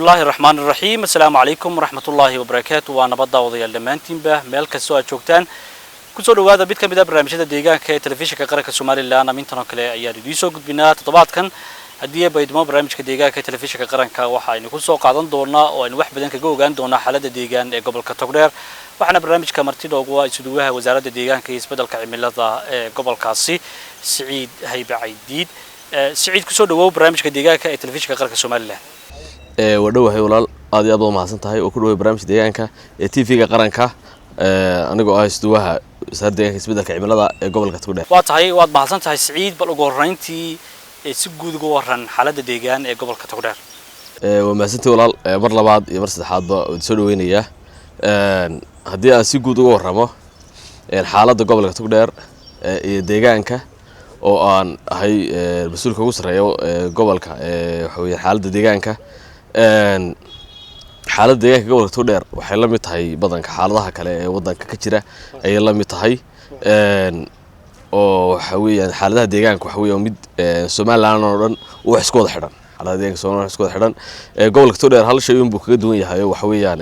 الله الرحمن الرحيم السلام عليكم ورحمة الله وبركاته وأنا بدأ وضيع اللمانتين به ملك السؤال شوكتان كسر وهذا بيت كم بدأ برنامج الدقيقة كتلفزيون كقرأ السومالي اللي أنا من تناقل عياري ديسو قد بنا تطبعت كان هدية بيدما برنامج الدقيقة كتلفزيون كقرأ كواحد إنه كل سوق قاعدين دورنا وإن واحد بدنا كجوجان دورنا حالة الدقيقة قبل كتقرير وإحنا برنامج كمرتين وجوا يسدوها وزارة الدقيقة كيس بدل كعمل هذا قبل كاسي سعيد هيبة عيديد سعيد كسر وهو برنامج الدقيقة كتلفزيون كقرأ السومالي wadhowahay walaal aad iyo aad u mahadsan tahay oo ku dhaweey barnaamijka deegaanka ee TV-ga qaranka anigoo ah isduwaha wasaaradda deegaanka isbeddelka cimilada ee gobolka Togdheer waa tahay waad mahadsan tahay Saciid bal ugu horeyntii si guud uga waran xaaladda deegaan ee gobolka Togdheer waa mahadsantahay walaal mar labaad iyo mar saddexaadba oo soo dhaweynaya haddii aan si guud uga warramo xaaladda gobolka Togdheer ee deegaanka oo aan ahay mas'uulka ugu sareeyo gobolka waxa weeye xaaladda deegaanka xaaladda deegaanka gobolka Togdheer waxay la mid tahay badanka xaaladaha kale ee wadanka ka jira ay la mid tahay oo waxa weeyaan xaaladaha deegaanka waxa weeyaan mid Soomaaliland oo dhan wax isku wada xidhan xaaladaha deegaanka Soomaaliland isku wada xidhan gobolka Togdheer hal shay uu kaga duwan yahay waxa weeyaan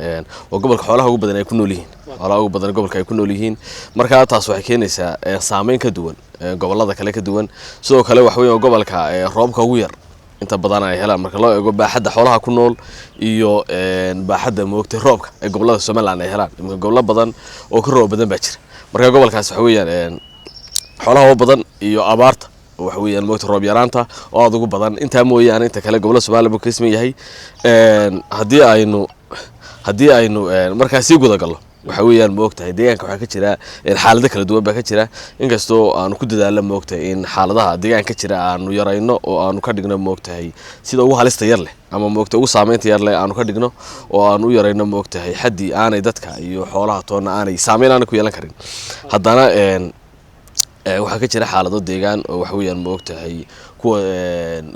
oo gobolka xoolaha ugu badan ay ku nool yihiin xoolaha ugu badan gobolka ay ku nool yihiin marka taas waxay keenaysaa saameyn ka duwan gobolada kale ka duwan sidoo kale waxa weeyaan gobolka roobka ugu yar inta badan ay helaan marka loo eego baaxadda xoolaha ku nool iyo baaxadda moogtay roobka ee gobolada Soomaaliland ay helaan imka gobollo badan oo ka roob badan baa jira marka gobolkaas waxa weeyaan xoolaha oo badan iyo abaarta waxa weeyaan moogtay roob yaraanta oo aad ugu badan inta mooyaane inta kale gobolada Soomaaliland ka isma yahay haddii aynu markaas si guda galno waxa weeyaan moogtahay deegaanka waxa ka jira xaalado kala duwan baa ka jira inkastoo aanu ku dadaalno moogtahay in xaaladaha deegaanka ka jira aanu yarayno oo aanu ka dhigno moogtahay sida ugu halista yar leh ama moogtahay ugu saameynta yar leh aanu ka dhigno oo aanu u yarayno moogtahay xaddi aanay dadka iyo xoolaha toona aanay saameyn aan ku yeelan karin haddana waxa ka jira xaalado deegaan oo waxa weeyaan moogtahay kuwa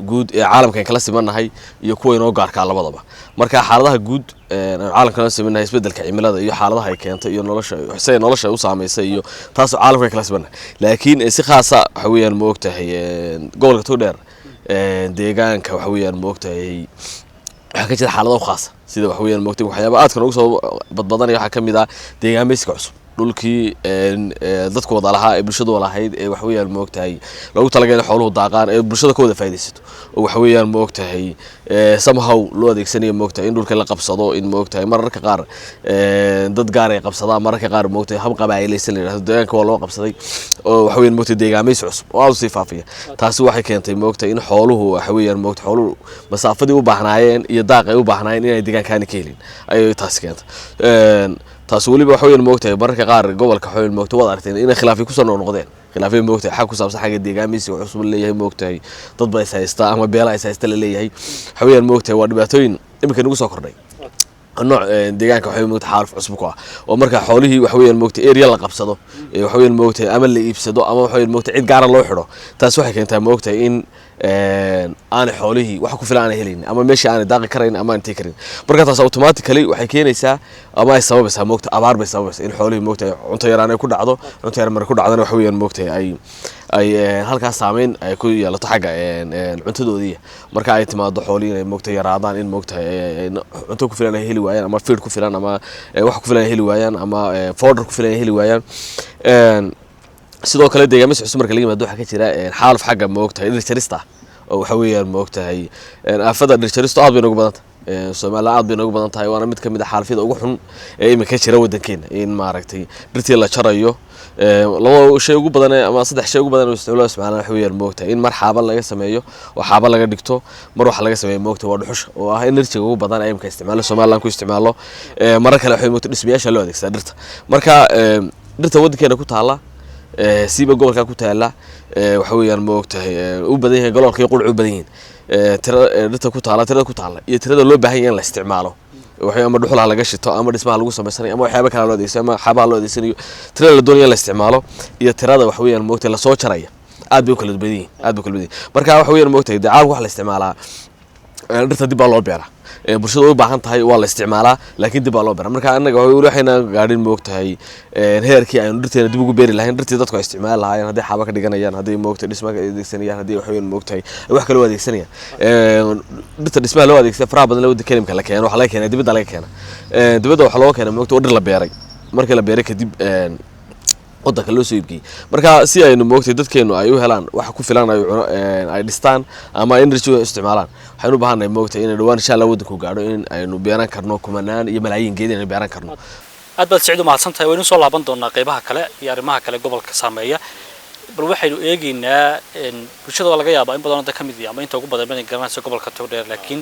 guud ee caalamka kala simanahay iyo kuwa inoo gaarka labadaba marka xaaladaha guud caalamka kala simanahay isbeddelka cimilada iyo xaaladaha ay keentay iyo nolosha u saameysay iyo taas caalamka kala simanahay laakiin si khaas ah waxa weeyaan moogtahay gobolka Togdheer deegaanka waxa weeyaan moogtahay waxa ka jira xaalado khaas sida waxa weeyaan moogtahay waxyaabo aad kan ugu soo badbadanaya waxa kamid ah deegaameysiga cusub dhulkii dadku wada lahaa ee bulshadu wada lahayd ee wax weeyaan moogtahay loogu talagalay xooluhu daaqaan ee bulshada ka wada faa'iideysato oo wax weeyaan moogtahay somehow loo adeegsanayo moogtahay in dhulka la qabsado in moogtahay mararka qaar dad gaar ay qabsadaan mararka qaar moogtahay hab qabaaylaysan leeyahay deegaanka waa loo qabsaday oo wax weeyaan moogtahay deegaameys cusub oo aad u sii faafiya taasi waxay keentay moogtahay in xooluhu wax weeyaan moogtahay xooluhu masaafadii u baahnaayeen iyo daaq ay u baahnaayeen inay deegaankaani ka helin ayay taasi keentay taas waliba waxa weeyaan moogtahay mararka qaar gobolka waxa weeyaan moogtahay wada aragteen in khilaaf ku soo noqdeen khilaafay moogtahay xaq ku saabsan xagga deegaameysiga cusub leeyahay moogtahay dad bay haysta ama beela ay haysta leeyahay waxa weeyaan moogtahay waa dhibaatooyin imika nagu soo kordhay nooc deegaanka waxa weeyaan moogtahay xaaluf cusub ku ah oo marka xoolihii waxa weeyaan moogtahay area la qabsado waxa weeyaan moogtahay ama la iibsado ama waxa weeyaan moogtahay cid gaar ah loo xidho taas waxay keentaa moogtahay in aan xoolihii wax ku filan aan helin ama meesha aan daaqi karayn ama aan karin marka taas automatically waxay keenaysaa ama ay sababaysaa moogtahay abaar bay sababaysaa in xoolihii moogtahay cunto yaraan ay ku dhacdo cunto yar mar ku dhacdana waxa weeyaan moogtahay ay halkaas saameyn ay ku yeelato xagga cuntadoodii marka ay timaado xoolihii inay moogtahay yaraadaan in moogtahay cunto ku filan ay heli waayaan ama feed ku filan ama wax ku filan ay heli waayaan ama fodder ku filan ay heli waayaan sidoo kale deegaamada cusub marka laga yimaado waxa ka jira xaaluf xagga moogtahay dhirjarista oo waxa weeyaan moogtahay aafada dhirjaristu aad bay ugu badan tahay Soomaaliland aad bay ugu badan tahay waana mid kamid ah xaalfida ugu xun ee imika jira wadankeena in maaragtay dhirtii la jarayo laba shay ugu badan ama saddex shay ugu badan oo Soomaaliland waxa weeyaan moogtahay in mar xaaba laga sameeyo oo xaaba laga dhigto mar wax laga sameeyo moogtahay waa dhuxusha oo ah energy ugu badan ay imika isticmaalo Soomaaliland ku isticmaalo marar kale waxay moogtahay dhismayaasha loo adeegsadaa dhirta marka dhirta wadankeena ku taala siiba gobolka ku taala waxa weeyaan moogtahay u badan yahay gobolka qulcu badan yihiin tirada ku taala iyo tirada loo baahan yahay in la isticmaalo waxa ama dhuxul laga shito ama dhismaha lagu sameysanayo ama waxyaabo kale loo adeegsanayo ama xabaha loo adeegsanayo tirada la doonayo in la isticmaalo iyo tirada waxa weeyaan moogtahay la soo jaraya aad bay kala badan yihiin marka waxa weeyaan moogtahay dacaalku wax la isticmaalaa dhirta dib baa loo beeraa bulshada u baahan tahay waa la isticmaalaa laakiin dib baa loo beeraa marka anaga waxayna gaadhin moogtahay heerkii aynu dhirteena dib ugu beeri lahayn dhirtii dadku ay isticmaali lahaayeen haddii xaaba ka dhiganayaan haddii moogtahay dhismaha ay adeegsanayaan haddii waxweyn moogtahay wax kale u adeegsanayaan dhirta dhismaha loo adeegsada faraha badan loo kelimka la keeno waxa laga keenay dibadda laga keena dibadda waxa loo keenay moogtahay dhir la beeray markii la beeray kadib wadanka loo soo iibgeeyay marka si aynu moogtay dadkeenu ay u helaan wax ku filan ay dhistaan ama energy isticmaalaan waxaynu u baahanahay moogtay in dhawaan insha Allah wadanku gaadho in aynu beeran karno kumanaan iyo malaayiin geed in beeran karno aad baad Saciid mahadsan tahay waynu soo laaban doonaa qaybaha kale iyo arrimaha kale gobolka saameeya bal waxaynu eegaynaa bulshada laga yaabaa in badan oo ka mid ah ama inta ugu badan inay garanayso gobolka Togdheer laakiin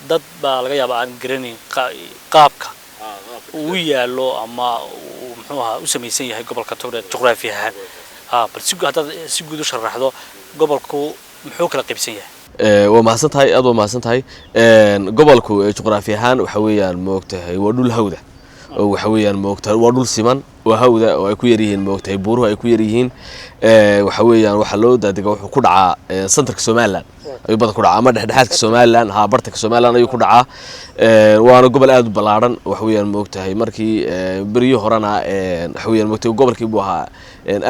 dad baa laga yaabaa aan garaneyn qaabka uu yaalo ama muxuu ahaa u sameeysan yahay gobolka Togdheer juqraafi ahaan bal si guud u sharaxdo gobolku muxuu kala qaybsan yahay waa mahadsan tahay aad waa mahadsan tahay gobolku juqraafi ahaan waxa weeyaan moogtahay waa dhul hawda oo waxa weeyaan moogtahay waa dhul siman oo hawda oo ay ku yar yihiin moogtahay buuruhu ay ku yar yihiin waxa weeyaan waxa loo daadiga wuxuu ku dhacaa centerka Soomaaliland ayuu badan ku dhacaa ama dhexdhexaadka Soomaaliland bartaka Soomaaliland ayuu ku dhacaa waana gobol aad u balaaran waxa weeyaan moogtahay markii bariyo horana waxa weeyaan moogtahay gobolkii buu ahaa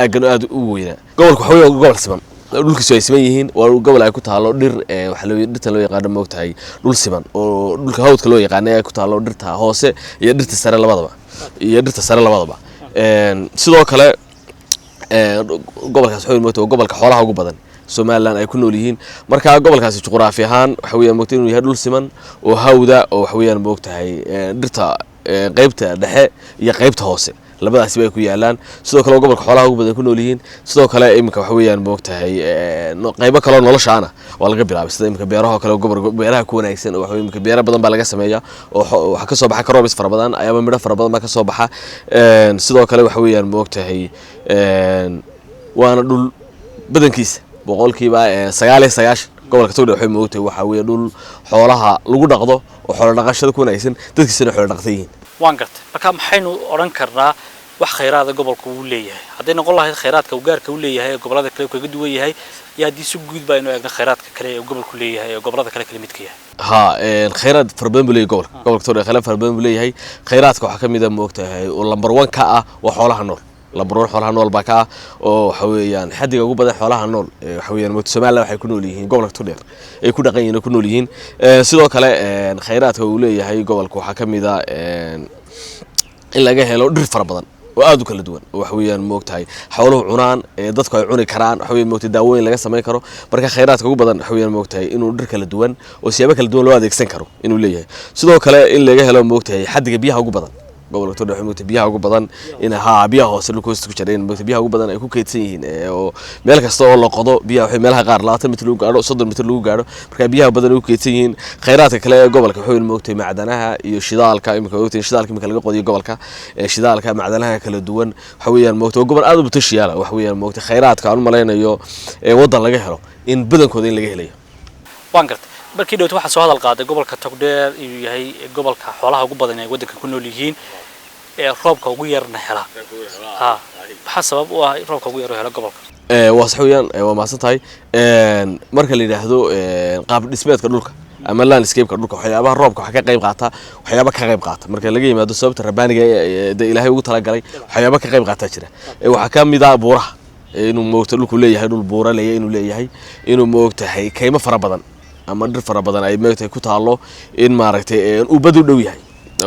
aagan aad u weynaa gobolku waxa weeyaan gobol siman dhulkiisu ay siman yihiin waa gobol ay ku taalo dhir waxa dhirta loo yaqaan moogtahay dhul siman oo dhulka hawdka loo yaqaan ay ku taalo dhirta hoose iyo dhirta sare labadaba sidoo kale gobolkaas wuxuu moogtahay gobolka xoolaha ugu badan Soomaaliland ay ku nool yihiin marka gobolkaasi juqraafi ahaan waxa weeyaan moogtahay inuu yahay dhul siman oo hawda oo waxa weeyaan moogtahay dhirta qaybta dhexe iyo qaybta hoose labadaasi bay ku yaalaan sidoo kale gobolka xoolaha ugu badan ku nool yihiin sidoo kale imika waxa weeyaan moogtahay qaybo kale noloshaana waa laga bilaabay sida imika beeraha kale gobolka beeraha ku wanaagsan oo waxa imika beero badan baa laga sameeyaa oo waxa ka soo baxa karoobis fara badan ayaba midho fara badan baa ka soo baxa sidoo kale waxa weeyaan moogtahay waana dhul badankiisa boqolkiiba 99 gobolka Togdheer waxay moogtahay waxa weeye dhul xoolaha lagu dhaqdo oo xoolo dhaqashada ku wanaagsan dadkiisana xoolo dhaqtayeen waan gartay marka maxaynu oran karnaa wax khayraad gobolku uu leeyahay haddii noqon lahayd khayraadka uu gaarka u leeyahay gobolada kale kaga duwan yahay iyo haddii si guud baa inuu eegno khayraadka kale ee gobolku leeyahay ee gobolada kale kala midka yahay khayraad fara badan buu leeyahay gobolka Togdheer khayraad fara badan buu leeyahay khayraadka waxa kamid ah moogtahay oo number 1 ka ah waa xoolaha nool labroon xoolaha nool baa ka oo waxa weeyaan xadiga ugu badan xoolaha nool waxa weeyaan moogtahay Soomaaliland waxay ku nool yihiin gobolka Togdheer ay ku dhaqan yihiin ku nool yihiin sidoo kale khayraadka uu leeyahay gobolka waxa kamid ah in laga helo dhir fara badan oo aad u kala duwan waxa weeyaan moogtahay xooluhu cunaan dadku ay cuni karaan waxa weeyaan moogtahay daawooyin laga sameyn karo marka khayraadka ugu badan waxa weeyaan moogtahay inuu dhir kala duwan oo siyaabo kala duwan loo adeegsan karo inuu leeyahay sidoo kale in laga helo moogtahay xadiga biyaha ugu badan gobolka Togdheer waxay moogtahay biyaha ugu badan in biyaha hoose dhulka hoostiisa ku jireen moogtahay biyaha ugu badan ay ku kaydsan yihiin oo meel kasta oo la qodo biyaha waxay meelaha qaar 20 mitir lagu gaaro 30 mitir lagu gaaro marka biyaha badan ay ku kaydsan yihiin khayraadka kale ee gobolka waxay moogtahay macdanaha iyo shidaalka imika moogtahay shidaalka imika laga qodiyo gobolka shidaalka macdanaha kala duwan waxa weeyaan moogtahay gobol aad u butashiyaala waxa weeyaan moogtahay khayraadka aan malaynayo wadan laga helo in badankooda in laga helayo waan gartay markii dhawt waxa soo hadal qaaday gobolka Togdheer inuu yahay gobolka xoolaha ugu badan ee wadanka ku nool yihiin roobka ugu yarna hela waxa sabab u ah roobka ugu yar hela gobolka waa sax weeyaan waa maasan tahay marka la yiraahdo qaab dhismeedka dhulka ama landscape-ka dhulka waxyaabaha roobka waxa ka qayb qaata marka laga yimaado sababta rabaaniga ee Ilaahay ugu tala galay waxyaabo ka qayb qaata jira waxa ka mid ah buuraha inuu moogtahay dhulku leeyahay dhul buura leeyahay inuu leeyahay inuu moogtahay kaymo fara badan ama dhir fara badan ay moogtahay ku taalo in maaragtay uu bad u dhow yahay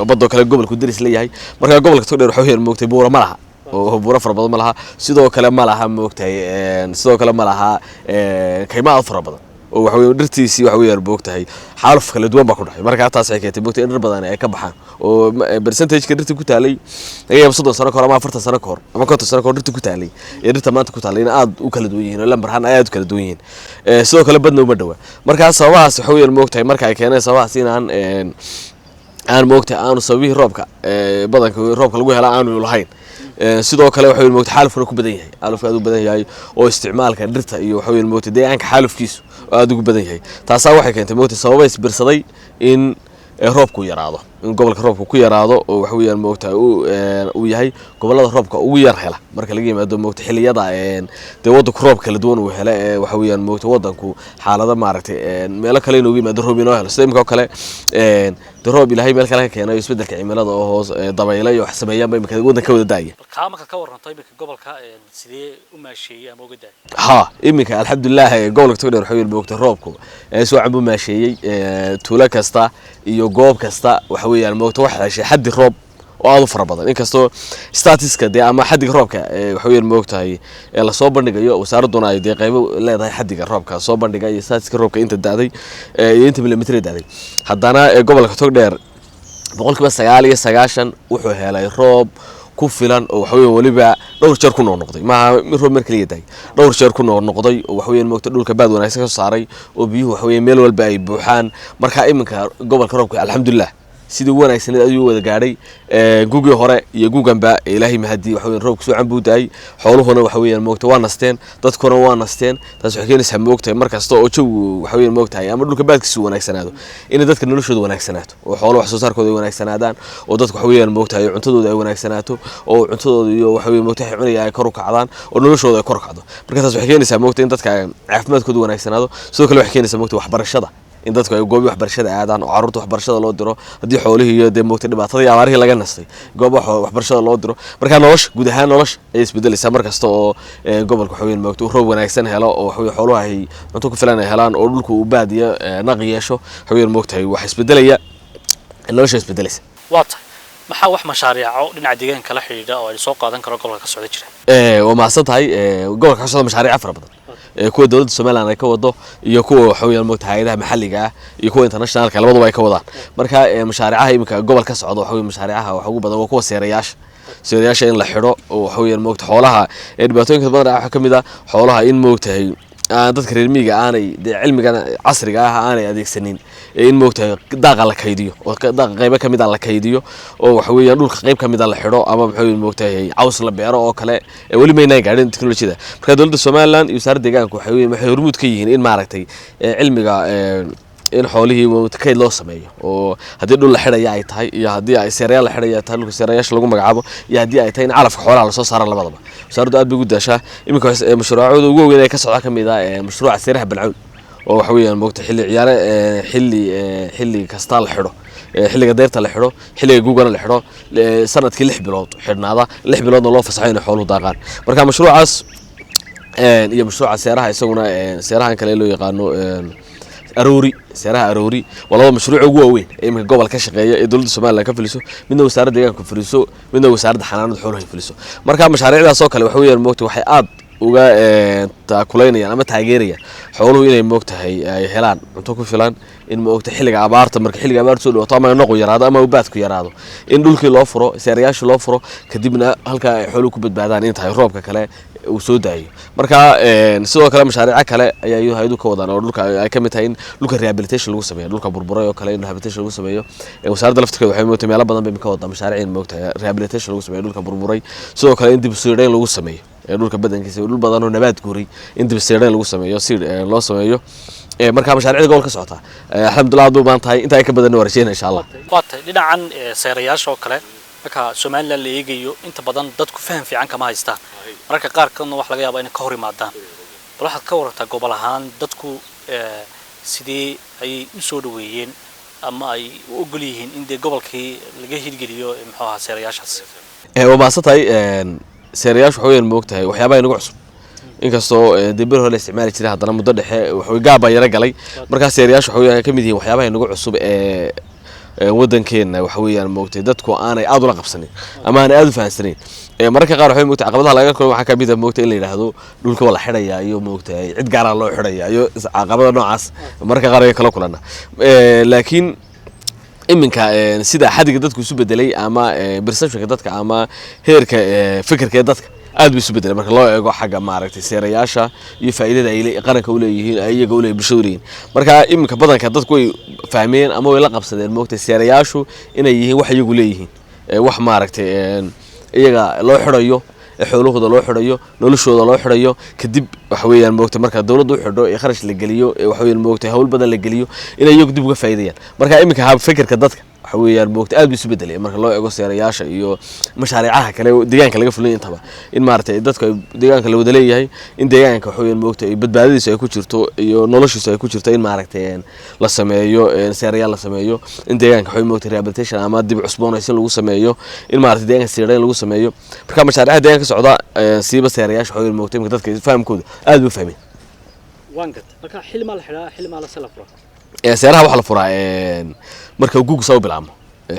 baddo kale gobolku diris leeyahay marka gobolka Togdheer waxa weeyaan moogtahay buura ma laha oo buura fara badan ma laha sidoo kale ma laha moogtahay kaymo fara badan oo waxa weeyaan dhirtiisi waxa weeyaan moogtahay xaaluf kala duwan baa ku dhacay marka taas ay keentay moogtahay dhir badan ay ka baxaan oo percentage-ka dhirta ku taalay ayay 30 sano ka hor ama 40 sano ka hor ama 50 sano ka hor dhirta ku taalay ee dhirta maanta ku taalay in aad u kala duwan yihiin oo lambarhan aad u kala duwan yihiin sidoo kale badna uma dhawa marka sababahaas waxa weeyaan moogtahay marka ay keeneen sababahaas in aan moogtahay aanu sababihi roobka badanka roobka lagu helo aanu lahayn sidoo kale waxa weeyaan moogtahay xaalufka ku badan yahay xaalufka aad u badan yahay oo isticmaalka dhirta iyo waxa weeyaan moogtahay deegaanka xaalufkiisu aad ugu badan yahay taas waxay keentay moogtahay sabab isbirsaday in roobku yaraado in gobolka roobka ku yaraado oo waxa weeyaan moogtahay uu yahay gobolada roobka ugu yar hela marka laga yimaado moogta xilliyada dee wadanku roob kala duwan uu hela waxa weeyaan moogta wadanku xaalada maaragtay meelo kale inuu yimaado roob inoo helo sida imika kale roob ilaahay meel kale ka keenay isbedelka cimilada oo hoos dabaylo iyo wax sameeyaan bay imika wadanka wada daaya marka ka waranto imika gobolka sidee u maasheeyay ama uga daay imika alxamdulillah gobolka Togdheer waxa weeyaan moogta roobku soo cambu maasheeyay tuulo kasta iyo goob kasta waxa weeyaan moogta wax heshay xaddi roob oo aad u fara badan inkastoo statistics ama xaddiga roobka waxa weeyaan moogtahay la soo bandhigayo wasaaraduna ay qaybo leedahay xaddiga roobka soo bandhigay statistics roobka inta daaday iyo inta millimeter daaday haddana gobolka Togdheer 99% wuxuu helay roob ku filan oo waxa weeyaan waliba dhowr jeer ku noqday ma roob markii day dhowr jeer ku noqday oo waxa weeyaan moogta dhulka baad wanaagsan ka saaray oo biyuhu waxa weeyaan meel walba ay buuxaan marka iminka gobolka roobka alxamdulillah sidii wanaagsan ayuu wada gaaray guugi hore iyo guuganba ilaahay mahadi waxa weeyaan roobku soo cambuuday xooluhuna waxa weeyaan moogta waa nasteen dadkuna waa nasteen taas waxay keenaysaa moogta markasta oo jawi waxa weeyaan moogtahay ama dhulka baadkiisu wanaagsanaado in dadka noloshooda wanaagsanaato oo xoolo wax soo saarkooda wanaagsanaadaan oo dadku waxa weeyaan moogtahay cuntadooda ay wanaagsanaato oo cuntadooda iyo waxa weeyaan moogtahay cunaya ay kor u kacdaan oo noloshooda ay kor u kacdo marka taas waxay keenaysaa moogta in dadka caafimaadkooda wanaagsanaado sidoo kale waxay keenaysaa moogta waxbarashada in dadku ay goob waxbarashada aadaan oo carruurta waxbarashada loo diro hadii xoolihii iyo moogta dhibaatada abaarihii laga nastay goob waxbarashada loo diro marka nolosha guud ahaan nolosha ay isbedelaysaa markasta oo gobolka waxa weeyaan moogta roob wanaagsan helo oo waxa weeyaan xooluhu ay cunto ku filan ay helaan oo dhulku uu baadiyo naq yeesho waxa weeyaan moogta wax isbedelaya nolosha isbedelaysa waata maxaa wax mashaariico dhinaca deegaanka la xiriira oo ay soo qaadan karo gobolka ka socda jira waa maasan tahay gobolka ka socda mashaariic fara badan kuwa dawladda Soomaaliland ay ka wado iyo kuwa waxa weeyaan moogta hay'adaha maxalliga ah iyo kuwa internationalka labaduba ay ka wadaan marka mashaariicaha imika gobolka ka socda waxa weeyaan mashaariicaha waxa ugu badan waa kuwa seerayaasha in la xiro oo waxa weeyaan moogta xoolaha dhibaatooyinka badan waxa kamid ah xoolaha in moogtahay dadka reer miyiga aanay cilmiga casriga ah aanay adeegsanin in moogtahay daaqa la kaydiyo oo daaqa qayb kamid ah la kaydiyo oo waxa weeyaan dhulka qayb kamid ah la xiro ama waxa weeyaan moogtahay caws la beero oo kale wali meynay gaadhin teknolojiyada marka dawladda Soomaaliland iyo wasaaradda deegaanka waxay hormuud ka yihiin in maaragtay cilmiga in xoolihii kayd loo sameeyo oo hadii dhul la xidhay ay tahay iyo hadii ay seerayaal la xidhay tahay dhulka seerayaasha lagu magacaabo iyo hadii ay tahay in calafka xoolaha la soo saaro labadaba wasaaraddu aad bay u daashaa iminka mashruucooda ugu weyn ee ka socda kamid ah mashruuca seeraha balcawl oo waxa weeyaan moogta xilli kasta la xidho xilliga deerta la xidho xilliga guugana la xidho sanadkii 6 bilood xidhnaada 6 biloodna loo fasaxay in xooluhu daaqaan marka mashruucaas iyo mashruuca seeraha isaguna seerahan kale loo yaqaano aroori seeraha aroori walaba mashruuc ugu weyn ee imika gobol ka shaqeeya ee dawladda Soomaaliland ka fuliso midna wasaaradda deegaanka fuliso midna wasaaradda xanaanada xoolaha fuliso marka mashaariicdaas oo kale waxa weeyaan moogta waxay aad uga taakuleynayaan ama taageerayaan xooluhu inay moogtahay ay helaan cunto ku filan in moogta xilliga abaarta marka xilliga abaarta soo dhawaato ama noqo yaraado ama ubaadku yaraado in dhulkii loo furo seerayaasha loo furo kadibna halka ay xooluhu ku badbaadaan inta roobka kale uu soo daayo marka sidoo kale mashaariic kale ayaa hay'adu ka wadaan oo dhulka ay ka mid tahay in dhulka rehabilitation lagu sameeyo dhulka burburay oo kale in rehabilitation lagu sameeyo wasaaradda laftirkeeda waxay moogtay meelo badan bay ka wadaan mashaariic in moogtay rehabilitation lagu sameeyo dhulka burburay sidoo kale in dib u soo dhigay lagu sameeyo dhulka badankiisa dhul badan oo nabaad guuray in dib u soo dhigay lagu sameeyo si loo sameeyo marka mashaariicda gobolka socota alxamdulillah aad baan tahay inta ay ka badan warsheen insha Allah waata dhinacan seerayaasha oo kale marka Soomaaliland la eegayo inta badan dadku faham fiican kama haystaan marka qaar kan wax laga yaabo in ka hor imaadaan bal waxaad ka warartaa gobol ahaan dadku sidii ay u soo dhaweeyeen ama ay u ogol yihiin in gobolkii laga hirgeliyo muxuu ahaa seerayaashaas waa maasatay seerayaashu waxa weeyaan moogtahay waxyaabaha inagu cusub inkastoo dibir hore isticmaali jiray haddana muddo dhexe waxa gaab yara galay marka seerayaashu waxa weeyaan kamid yihiin waxyaabaha inagu cusub wadankeena waxa weeyaan moogtay dadku aanay aad ula qabsanin ama aanay aad u fahansanin marka qaar waxay moogtay caqabadaha laga kulmo waxa ka mid ah moogtay in la yiraahdo dhulka wala xidhaya iyo moogtay cid gaar ah loo xidhaya iyo caqabada noocaas marka qaar ay kala kulana laakiin iminka sida xadiga dadku isu bedelay ama perceptionka dadka ama heerka fikirka dadka aad buu isu bedelay marka loo eego xagga maaragtay seerayaasha iyo faa'iidada ay qaranka u leeyihiin ayaga u leeyihiin bulshada u leeyihiin marka iminka badanka dadku way fahmeen ama way la qabsadeen moogtay seerayaashu inay yihiin wax iyagu leeyihiin wax maaragtay iyaga loo xidhayo xoolahooda loo xidhayo noloshooda loo xidhayo kadib waxa weeyaan moogtay marka dawladdu u xidho kharash la geliyo waxa weeyaan moogtay hawl badan la geliyo inay iyagu dib uga faa'iideeyaan marka iminka hab fikirka dadka waxa weeyaan moogta aad isu bedelay marka loo eego seerayaasha iyo mashaariicaha kale deegaanka laga fulin intaba in maartay dadka deegaanka la wada leeyahay in deegaanka waxa weeyaan moogta badbaadadiisa ay ku jirto iyo noloshiisa ay ku jirto in maaragtay la sameeyo seerayaal la sameeyo in deegaanka waxa moogta rehabilitation ama dib cusboonaysiin lagu sameeyo in maartay deegaanka siireen lagu sameeyo marka mashaariicaha deegaanka socda siiba seerayaasha waxa weeyaan moogta dadka fahamkooda aad u fahmeen وانقط marka xilma la xiraa xilma la sala furo seeraha waxa la furaa marka gugu soo bilaamo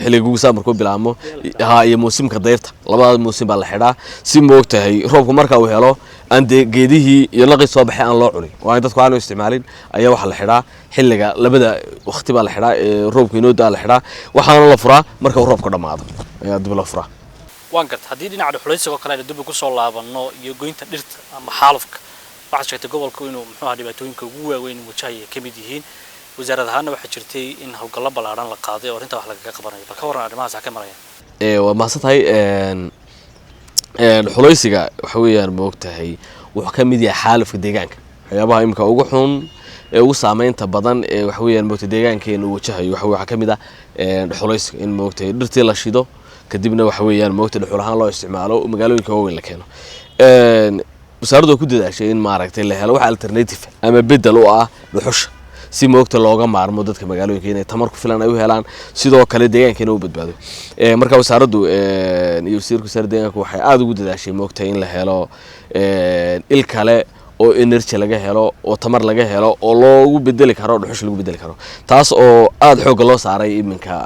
xilliga gugu soo markuu bilaamo iyo muusimka dayrta labada muusim baa la xiraa si moogtahay roobku marka uu helo aan geedihii iyo laqi soo baxay aan loo cunin waa dadku aan isticmaalin ayaa waxa la xiraa xilliga labada waqti baa la xiraa roobku inoo daa la xiraa waxaana la furaa marka uu roobku dhamaado ayaa dib loo furaa وانقط haddii dhinaca xulaysiga kale dib ku soo laabano iyo goynta dhirta ama xaalufka waxa sheegtay gobolku inuu muxuu ahaa dhibaatooyinka ugu waaweyn wajahaya kamid yihiin wasaaradda ahaana waxa jirtay in hawlgallo balaaran la qaaday oo inta wax laga qabanayo balka waran arrimahaas ka marayaan waa maasantahay xulaysiga waxa weeyaan moogtahay wuxuu ka mid yahay xaalufka deegaanka waxyaabaha imka ugu xun ugu saameynta badan waxa weeyaan moogtahay deegaankeena uu wajahayo waxa ka mid ah xulaysiga in moogtahay dhirtii la shido kadibna waxa weeyaan moogtahay dhuxul ahaan loo isticmaalo magaalooyinka waaweyn la keeno wasaaraddu ku dadaashay in maaragtay la helo wax alternative ama bedel u ah dhuxusha si moogta looga maarmo dadka magaalooyinka inay tamar ku filan ay u helaan sidoo kale deegaankeena u badbaado marka wasaaraddu iyo wasiirka wasaaradda deegaanka waxay aad ugu dadaashay moogta in la helo il kale oo energy laga helo oo tamar laga helo oo loogu bedeli karo dhuxusha lagu bedeli karo taas oo aad xoog loo saaray iminka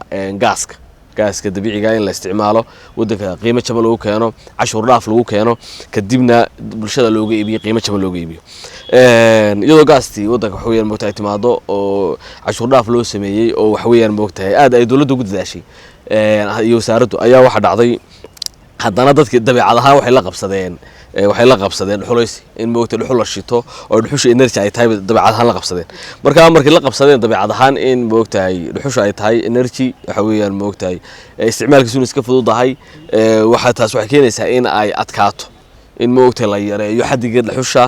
gaaska dabiiciga in la isticmaalo wadanka qiimo jaban lagu keeno cashuur dhaaf lagu keeno kadibna bulshada looga iibiyo qiimo jaban looga iibiyo iyadoo gaastii wadanka waxa weeyaan moogtahay timaado oo cashuur dhaaf loo sameeyay oo waxa weeyaan moogtahay aad ay dawladdu ugu dadaashay iyo wasaaraddu ayaa waxa dhacday haddana dadkii dabeecad ahaan waxay la qabsadeen dhuxulaysi in moogta dhuxul la shito oo dhuxusha energy ay tahay dabeecad ahaan la qabsadeen markii la qabsadeen dabeecad ahaan in moogtahay dhuxusha ay tahay energy waxa weeyaan moogtahay isticmaalkiisu iska fududahay waxa taas waxay keenaysaa in ay adkaato in moogtahay la yareeyo xaddiga dhuxusha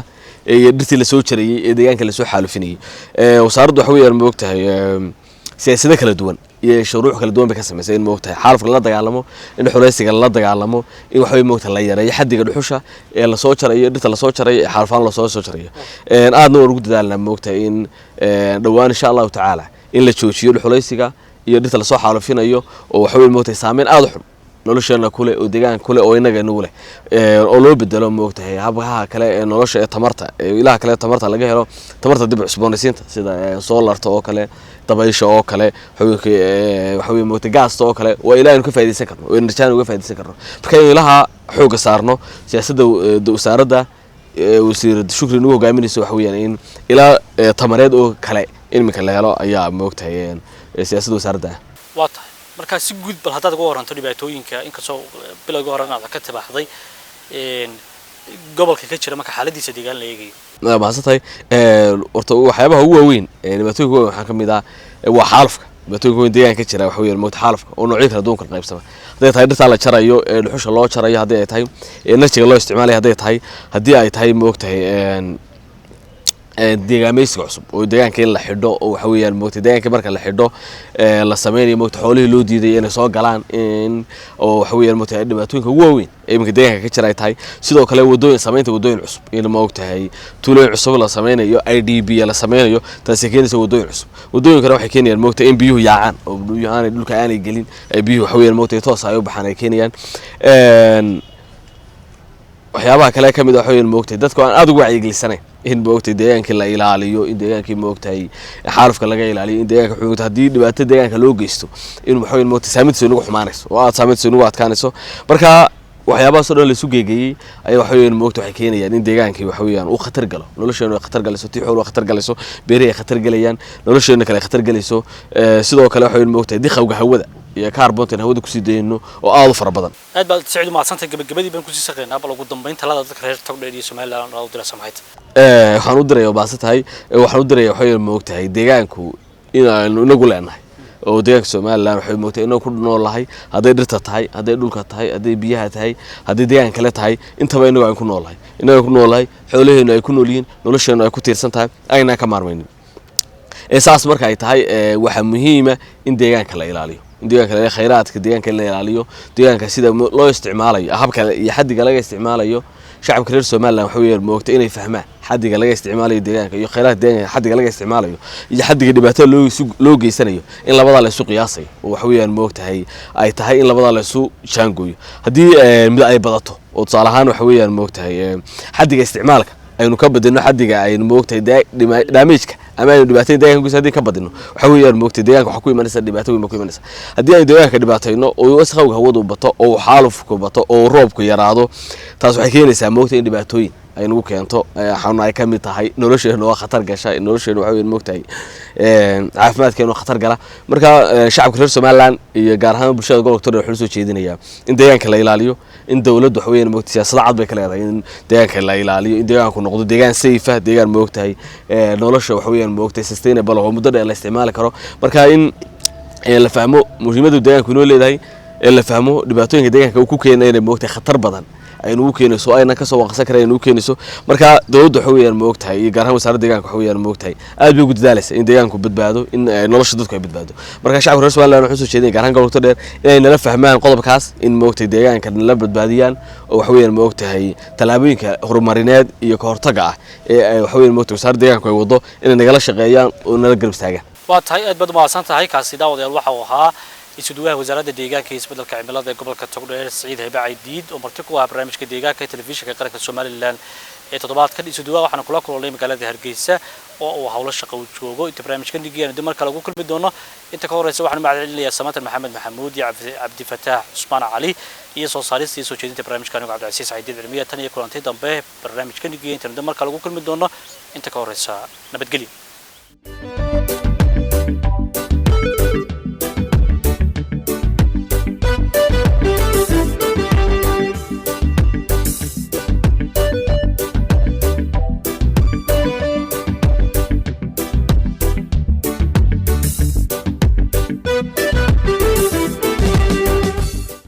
iyo dhirtii la soo jarayay ee deegaanka la soo xaalufinayay wasaaraddu waxa weeyaan moogtahay siyaasado kala duwan iyo shuruuc kala duwan bay ka sameysay in moogtahay xaalufka la dagaalamo in xulaysiga la dagaalamo in waxa way moogtahay la yareeyo xaddiga dhuxusha ee la soo jarayo dhirta la soo jarayo ee xaalufaan la soo jarayo aadna waan ugu dadaalnaa moogtahay in dhawaan insha Allah tacaala in la joojiyo xulaysiga iyo dhirta la soo xaalufinayo oo waxa way moogtahay saameyn aad u xun nolosheena kule oo deegaanka kule oo inaga nagu leh oo loo bedelo moogtahay habka kale ee nolosha ee tamarta ilaha kale tamarta laga helo tamarta dib cusboonaysiinta sida solarta oo kale dabaysha oo kale waxa weey moogtahay gaasta oo kale waa ilaahaynu ka faa'iideysan karno oo energy uga faa'iideysan karno marka ilaha xooga saarno siyaasadda wasaaradda wasiirada shukri inuu hogaaminayso waxa weeyaan in ilaa tamareed oo kale ilminka la helo ayaa moogtahay siyaasadda wasaaradda waata marka si guud bal hadaad uga waranto dhibaatooyinka inkastoo bilowga horena aad ka tabaxday gobolka ka jira marka xaaladiisa deegaan la eegayo maasantahay horta waxyaabaha ugu waaweyn dhibaatooyinka waxaa ka mid ah waa xaalufka dhibaatooyinka weyn deegaanka ka jira waxa weeyaan moogta xaalufka oo noocyo kala duwan kala qaybsama hadday tahay dhirta la jarayo dhuxusha loo jarayo haddii ay tahay energy loo isticmaalayo haddii ay tahay moogtahay deegaameysiga cusub oo deegaanka in la xidho oo waxa weeyaan moogta deegaanka marka la xidho la sameeyo moogta xoolihii loo diiday inay soo galaan in oo waxa weeyaan moogta dhibaatooyinka ugu waaweyn ee iminka deegaanka ka jira ay tahay sidoo kale sameynta wadooyin cusub in moogtahay tuulooyin cusub la sameynayo IDB la sameynayo taasi keenaysa wadooyin cusub wadooyinkana waxay keenayaan moogta in biyuhu yaacaan oo biyuhu dhulka aanay gelin biyuhu waxa weeyaan moogta toos ay u baxaan ay keenayaan waxyaabaha kale ka mid ah waxa weeyaan moogtahay dadku aan aad ugu wacyigelisanayn in moogtahay deegaanka la ilaaliyo in deegaankii moogtahay xaalufka laga ilaaliyo in deegaanka xuquuqda haddii dhibaato deegaanka loo geysto in waxa weeyaan moogtahay saameyntiisa ugu xumaanayso oo aad saameyntiisa ugu adkaanayso marka waxyaabahaas oo dhan la isu geegayay ayaa waxa weeyaan moogta waxay keenayaan in deegaankii waxa weeyaan uu khatar galo nolosheena ay khatar galayso tii xoolo khatar galayso beeraha ay khatar galayaan nolosheena kale ay khatar galayso sidoo kale waxa weeyaan moogtahay dikhawga hawada iyo carbon-tan hawada ku sii deeyno oo aad u fara badan aad baa Saciid maasanta gabagabadii baan ku sii shaqeynaa bal ugu dambeyn talada dadka reer Togdheer iyo Soomaaliland oo dira samayd waxaan u diray baasatahay waxaan u diray waxa weeyaan moogtahay deegaanku inaanu inagu leenahay oo deegaanka Soomaaliland waxay moogtahay inuu ku noolahay haday dhirta tahay haday dhulka tahay haday biyaha tahay haday deegaanka kale tahay intaba inagu aan ku noolahay xoolaheenu ay ku noolyihiin nolosheenu ay ku tiirsan tahay ayna ka maarmaynin saas marka ay tahay waxa muhiim ah in deegaanka la ilaaliyo in deegaanka laga khayraadka deegaanka la ilaaliyo deegaanka sida loo isticmaalayo habka iyo xaddiga laga isticmaalayo shacabka reer Soomaaliland waxa weeyaan moogtay inay fahmaan xaddiga laga isticmaalayo deegaanka iyo khayraadka deegaanka xaddiga laga isticmaalayo iyo xaddiga dhibaatada loo geysanayo in labada la isku qiyaasay oo waxa weeyaan moogtahay ay tahay in labada la isku jaangooyo haddii mid ay badato oo tusaale ahaan waxa weeyaan moogtahay xaddiga isticmaalka aynu ka badino xaddiga aynu moogtahay damage-ka ama aynu dhibaatada deegaanka ku saadii ka badino waxa weeyaan moogtahay deegaanka waxa ku imanaysa dhibaato weyn ku imanaysa haddii ay deegaanka dhibaatayno oo wasaqowga hawadu bato oo xaalufku bato oo roobku yaraado taas waxay keenaysaa moogtahay in dhibaatooyin ay nagu keento xanuun ay ka mid tahay nolosheena oo khatar gasha nolosheena waxa weeyaan moogtahay caafimaadkeena oo khatar gala marka shacabka reer Soomaaliland iyo gaar ahaan bulshada gobolka Togdheer wuxuu soo jeedinayaa in deegaanka la ilaaliyo in dawladdu waxa weeyaan moogtahay siyaasad cad bay ka leedahay in deegaanka la ilaaliyo in deegaanku noqdo deegaan safe ah deegaan moogtahay nolosha waxa weeyaan moogtahay sustainable oo muddo dheer la isticmaali karo marka in la fahmo muhiimadda deegaanku inoo leedahay in la fahmo dhibaatooyinka deegaanka uu ku keenayo inay moogtahay khatar badan aynu u keenayso ayna ka soo waqsan kareen u keenayso marka dawladdu waxa weeyaan moogtahay iyo gaar ahaan wasaaradda deegaanka waxa weeyaan moogtahay aad bay ugu dadaalaysaa in deegaanku badbaado in nolosha dadku ay badbaado marka shacabka reer Soomaaliland wuxuu soo jeediyay gaar ahaan gobolka Togdheer inay nala fahmaan qodobkaas in moogtahay deegaanka la badbaadiyaan oo waxa weeyaan moogtahay talaabooyinka horumarineed iyo ka hortagga ah ee waxa weeyaan moogtahay wasaaradda deegaanku ay wado inay nagala shaqeeyaan oo nala garab istaagaan waa tahay aad baad mahadsan tahay kaasi daawadayaal waxa uu ahaa isuduwaha wasaaradda deegaanka iyo isbeddelka cimilada ee gobolka Togdheer Saciid Haybe Caydiid oo marti ku ah barnaamijka deegaanka ee telefishinka qaranka Soomaaliland ee toddobaadkan isuduwaha waxaan kula kulannay magaalada Hargeysa oo uu hawlo shaqo u joogo inta barnaamijkan digiyana dib marka lagu kulmi doono inta ka horeysa waxaan macallinayaa Samatan Maxamed Maxamuud iyo Cabdi Fataax Usmaan Cali iyo soo saarista iyo soo jeedinta barnaamijkan Cabdi Casiis Caydiid cilmiya tan iyo kulantay dambe barnaamijkan digiyana inta dib marka lagu kulmi doono inta ka horeysa nabadgelyo